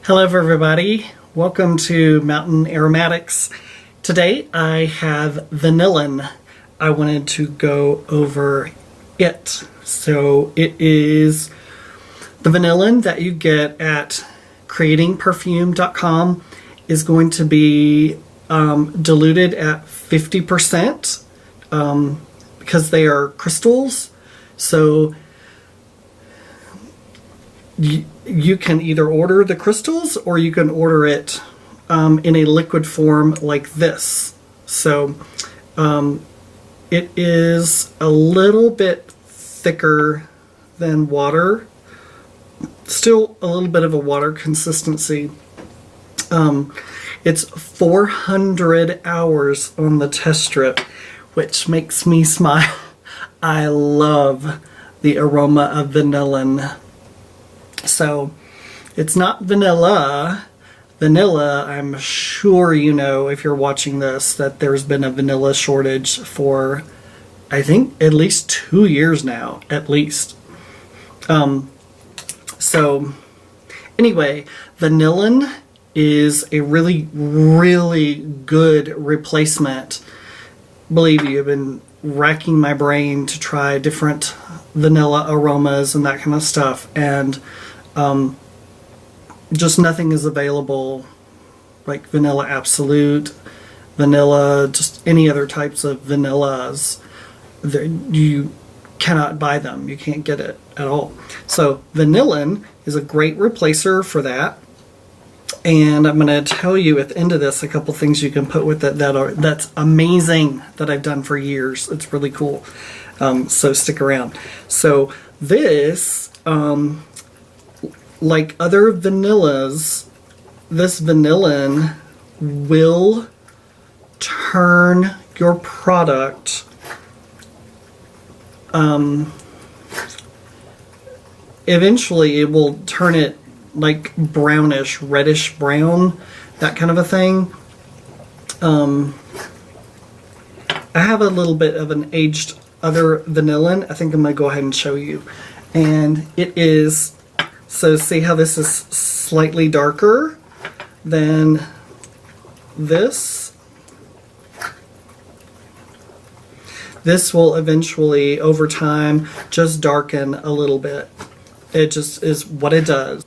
Hello everybody, welcome to Mountain Aromatics. Today I have vanillin. I wanted to go over it. So it is the vanillin that you get at creatingperfume.com is going to be diluted at 50% because they are crystals. So you can either order the crystals or you can order it in a liquid form like this. So it is a little bit thicker than water, still a little bit of a water consistency. It's 400 hours on the test strip, which makes me smile. I love the aroma of vanillin. So it's not vanilla. Vanilla, I'm sure you know if you're watching this that there's been a vanilla shortage for I think at least 2 years now, at least. So anyway, vanillin is a really, really good replacement. Believe you, I've been racking my brain to try different vanilla aromas and that kind of stuff, and just nothing is available like vanilla absolute, vanilla, just any other types of vanillas. You cannot buy them. You can't get it at all. So vanillin is a great replacer for that. And I'm going to tell you at the end of this a couple things you can put with it that's amazing that I've done for years. It's really cool. So stick around. So this, like other vanillas, this vanillin will turn your product eventually it will turn it like brownish, reddish brown, that kind of a thing. I have a little bit of an aged other vanillin. I think I'm going to go ahead and show you. And it is, so see how this is slightly darker than this? This will eventually, over time, just darken a little bit. It just is what it does.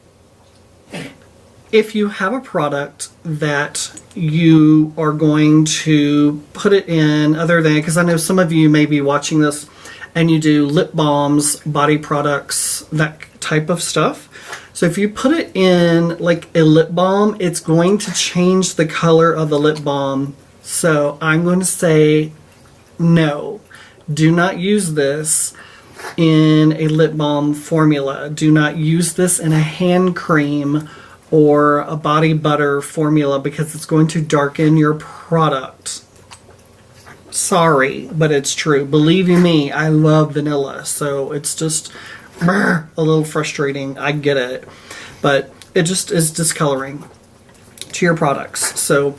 If you have a product that you are going to put it in, other than, because I know some of you may be watching this and you do lip balms, body products, that type of stuff. So if you put it in like a lip balm, it's going to change the color of the lip balm. So I'm going to say no. Do not use this in a lip balm formula. Do not use this in a hand cream or a body butter formula because it's going to darken your product. Sorry, but it's true. Believe you me, I love vanilla, so it's just a little frustrating. I get it, but it just is discoloring to your products. So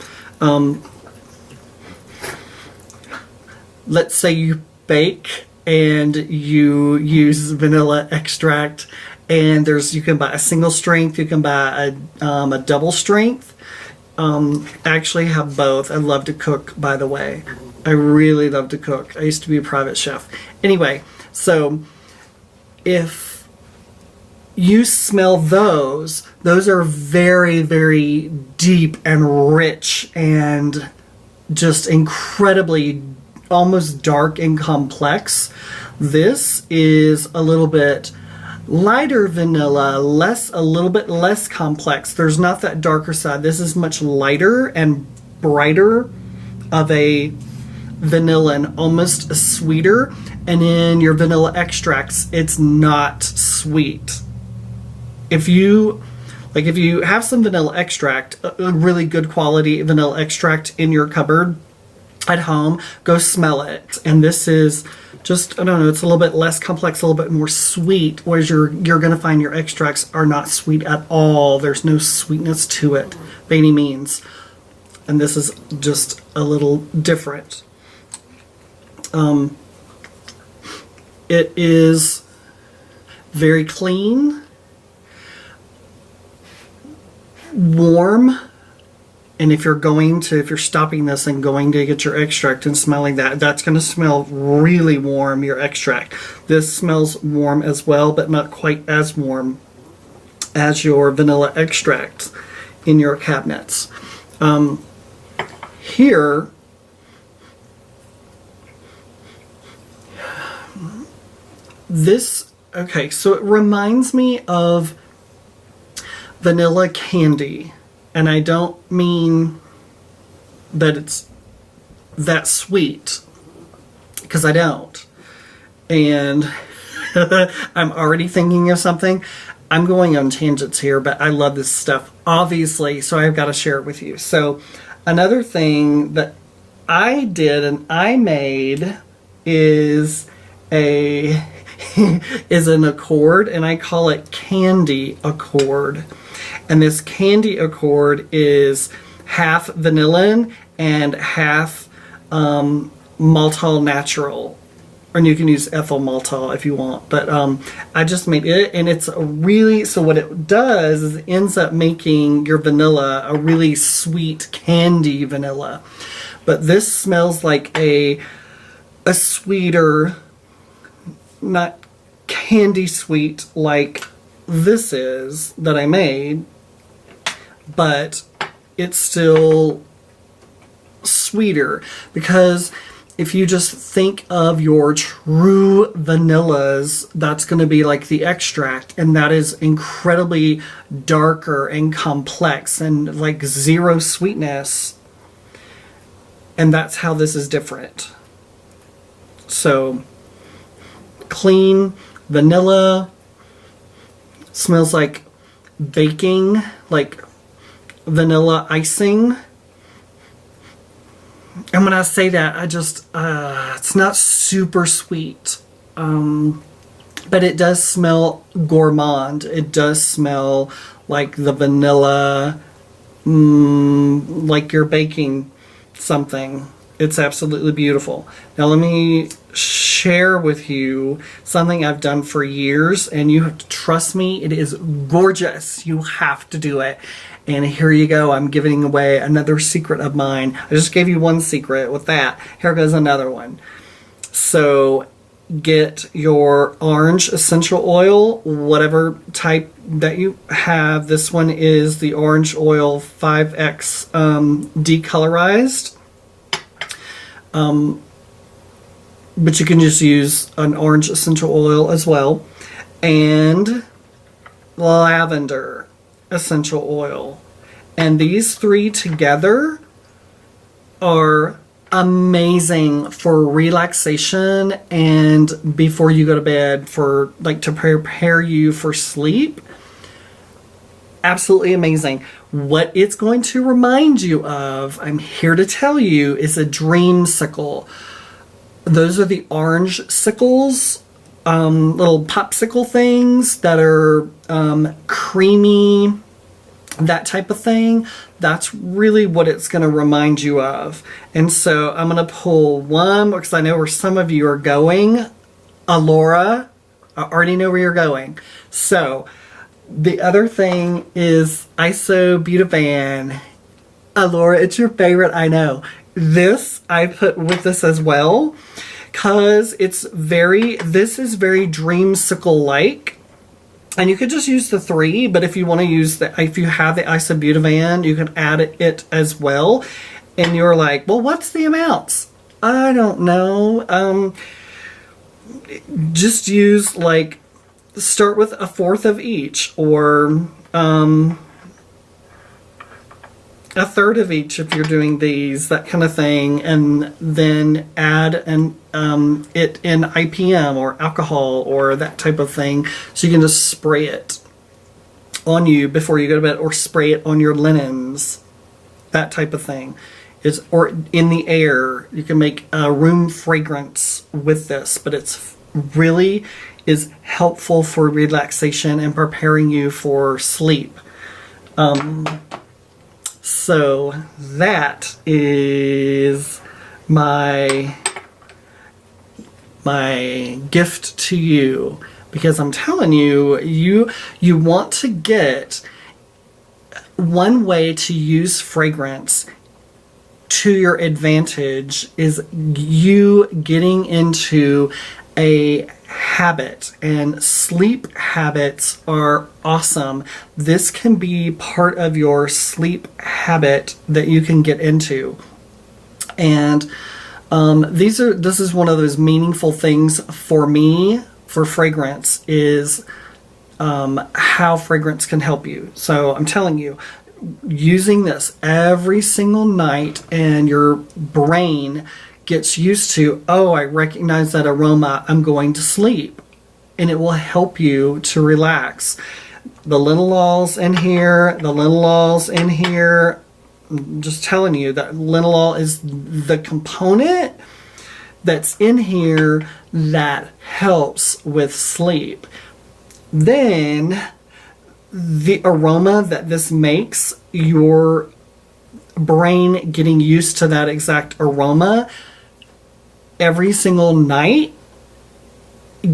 let's say you bake and you use vanilla extract, and you can buy a single strength, you can buy a double strength. I actually have both. I love to cook, by the way. I really love to cook. I used to be a private chef. Anyway, so if you smell those are very, very deep and rich and just incredibly almost dark and complex. This is a little bit lighter vanilla, a little bit less complex. There's not that darker side. This is much lighter and brighter of a vanillin, almost sweeter. And in your vanilla extracts, it's not sweet. If you have some vanilla extract, a really good quality vanilla extract in your cupboard at home, go smell it. And this is just, I don't know, it's a little bit less complex, a little bit more sweet, whereas you're going to find your extracts are not sweet at all. There's no sweetness to it by any means. And this is just a little different. It is very clean. warm. And if you're stopping this and going to get your extract and smelling that, that's going to smell really warm, your extract. This smells warm as well, but not quite as warm as your vanilla extract in your cabinets. Here, okay, so it reminds me of vanilla candy. And I don't mean that it's that sweet, because I don't. And I'm already thinking of something. I'm going on tangents here, but I love this stuff, obviously, so I've got to share it with you. So another thing that I did and I made is an accord, and I call it Candy Accord. And this Candy Accord is half vanillin and half maltol natural. And you can use ethyl maltol if you want. But I just made it, and it's a really, so what it does is it ends up making your vanilla a really sweet candy vanilla. But this smells like a sweeter, not candy sweet like this is that I made, but it's still sweeter, because if you just think of your true vanillas, that's going to be like the extract, and that is incredibly darker and complex and like zero sweetness, and that's how this is different. So clean vanilla, smells like baking, like vanilla icing. And when I say that, I just, it's not super sweet. But it does smell gourmand. It does smell like the vanilla, like you're baking something. It's absolutely beautiful. Now let me share with you something I've done for years, and you have to trust me, it is gorgeous. You have to do it. And here you go. I'm giving away another secret of mine. I just gave you one secret with that. Here goes another one. So get your orange essential oil, whatever type that you have. This one is the orange oil 5X decolorized. But you can just use an orange essential oil as well. And lavender essential oil. And these three together are amazing for relaxation and before you go to bed, for like to prepare you for sleep. Absolutely amazing. What it's going to remind you of, I'm here to tell you, is a dreamsicle. Those are the orange sickles, little popsicle things that are creamy, that type of thing. That's really what it's going to remind you of. And so I'm going to pull one, because I know where some of you are going. Laura, I already know where you're going. So the other thing is Butavan. Laura, it's your favorite, I know. This I put with this as well, because this is very dreamsicle-like. And you could just use the 3, but if you want to use if you have the Butavan, you can add it as well. And you're like, well, what's the amounts? I don't know. Just use start with 1/4 of each, or 1/3 of each if you're doing these, that kind of thing, and then add it in IPM or alcohol or that type of thing, so you can just spray it on you before you go to bed, or spray it on your linens, that type of thing. Or in the air. You can make a room fragrance with this, but it's really is helpful for relaxation and preparing you for sleep. So that is my gift to you, because I'm telling you, you want to get one way to use fragrance to your advantage is you getting into a habit, and sleep habits are awesome. This can be part of your sleep habit that you can get into. And this is one of those meaningful things for me for fragrance is how fragrance can help you. So I'm telling you, using this every single night and your brain gets used to, oh, I recognize that aroma, I'm going to sleep. And it will help you to relax. The linalols in here, the linalols in here, I'm just telling you that linalol is the component that's in here that helps with sleep. Then the aroma that this makes, your brain getting used to that exact aroma every single night,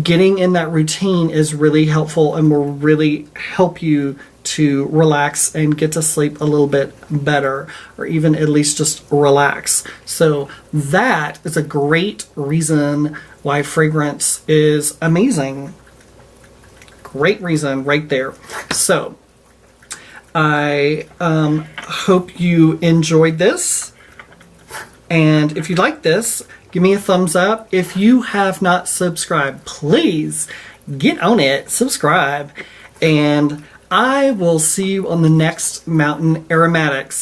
getting in that routine is really helpful and will really help you to relax and get to sleep a little bit better, or even at least just relax. So that is a great reason why fragrance is amazing. Great reason right there. So I hope you enjoyed this, and if you like this, give me a thumbs up. If you have not subscribed, please get on it, subscribe, and I will see you on the next Mountain Aromatics.